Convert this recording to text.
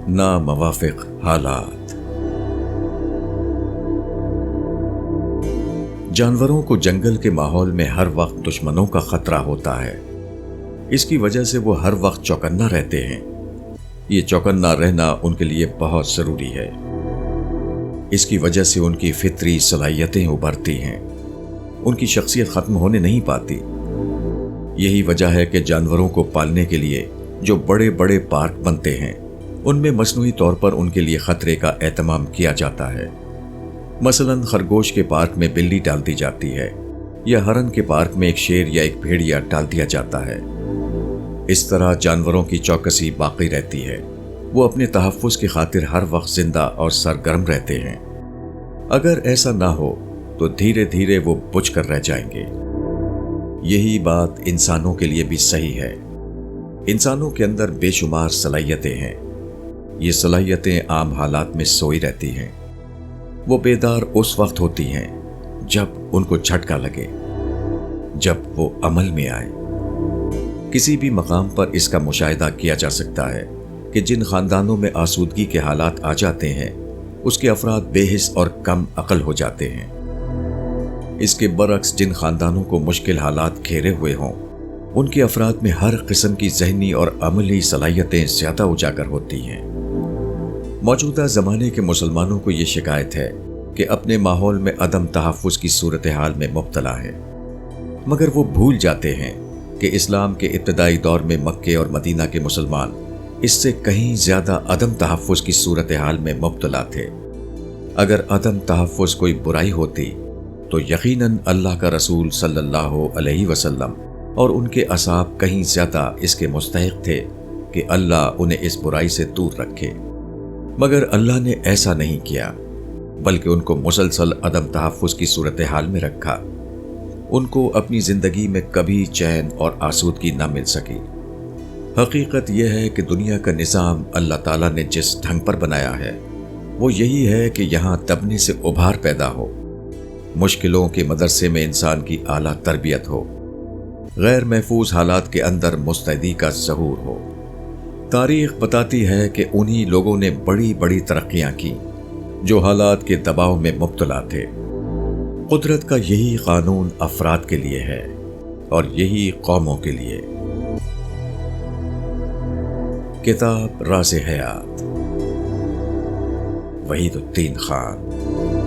नामवाफिक हालात। जानवरों को जंगल के माहौल में हर वक्त दुश्मनों का खतरा होता है। इसकी वजह से वो हर वक्त चौकन्ना रहते हैं। ये चौकन्ना रहना उनके लिए बहुत जरूरी है। इसकी वजह से उनकी फितरी सलाहियतें उभरती हैं, उनकी शख्सियत खत्म होने नहीं पाती। यही वजह है कि जानवरों को पालने के लिए जो बड़े बड़े पार्क बनते हैं, उनमें मसनूई तौर पर उनके लिए खतरे का एहतमाम किया जाता है। मसलन खरगोश के पार्क में बिल्ली डाल दी जाती है, या हरन के पार्क में एक शेर या एक भेड़िया डाल दिया जाता है। इस तरह जानवरों की चौकसी बाकी रहती है। वो अपने तहफ़्फ़ुज़ की खातिर हर वक्त जिंदा और सरगर्म रहते हैं। अगर ऐसा ना हो तो धीरे धीरे वो बुझ कर रह जाएंगे। यही बात इंसानों के लिए भी सही है। इंसानों के अंदर बेशुमार सलाहियतें हैं। ये सलाहियतें आम हालात में सोई रहती हैं। वो बेदार उस वक्त होती हैं जब उनको झटका लगे, जब वो अमल में आए। किसी भी मकाम पर इसका मुशाहिदा किया जा सकता है कि जिन खानदानों में आसूदगी के हालात आ जाते हैं, उसके अफराद बेहिस और कम अकल हो जाते हैं। इसके बरक्स जिन खानदानों को मुश्किल हालात घेरे हुए हों, उनके अफराद में हर किस्म की जहनी और अमली सलाहियतें ज्यादा उजागर होती हैं। मौजूदा ज़माने के मुसलमानों को ये शिकायत है कि अपने माहौल में अदम तहफ़्फ़ुज़ की सूरत हाल में मुब्तला है, मगर वो भूल जाते हैं कि इस्लाम के इब्तदाई दौर में मक्के और मदीना के मुसलमान इससे कहीं ज़्यादा अदम तहफ़्फ़ुज़ की सूरत हाल में मुब्तला थे। अगर अदम तहफ़्फ़ुज़ कोई बुराई होती तो यकीनन अल्लाह का रसूल सल्लल्लाहु अलैहि वसल्लम और उनके असहाब कहीं ज़्यादा इसके मुस्तहिक़ थे कि अल्लाह उन्हें इस बुराई से दूर रखे। मगर अल्लाह ने ऐसा नहीं किया, बल्कि उनको मुसलसल अदम तहफ़्फ़ुज़ की सूरत हाल में रखा। उनको अपनी ज़िंदगी में कभी चैन और आसूदगी न मिल सकी। हकीकत यह है कि दुनिया का निज़ाम अल्लाह ताला ने जिस ढंग पर बनाया है, वो यही है कि यहाँ दबने से उभार पैदा हो, मुश्किलों के मदरसे में इंसान की आला तरबियत हो, गैर महफूज हालात के अंदर मुस्तैदी का ज़हूर हो। तारीख बताती है कि उन्हीं लोगों ने बड़ी बड़ी तरक्कियां की जो हालात के दबाव में मुब्तला थे। कुदरत का यही कानून अफराद के लिए है और यही कौमों के लिए। किताब राज़े हयात, वहीदुद्दीन खान।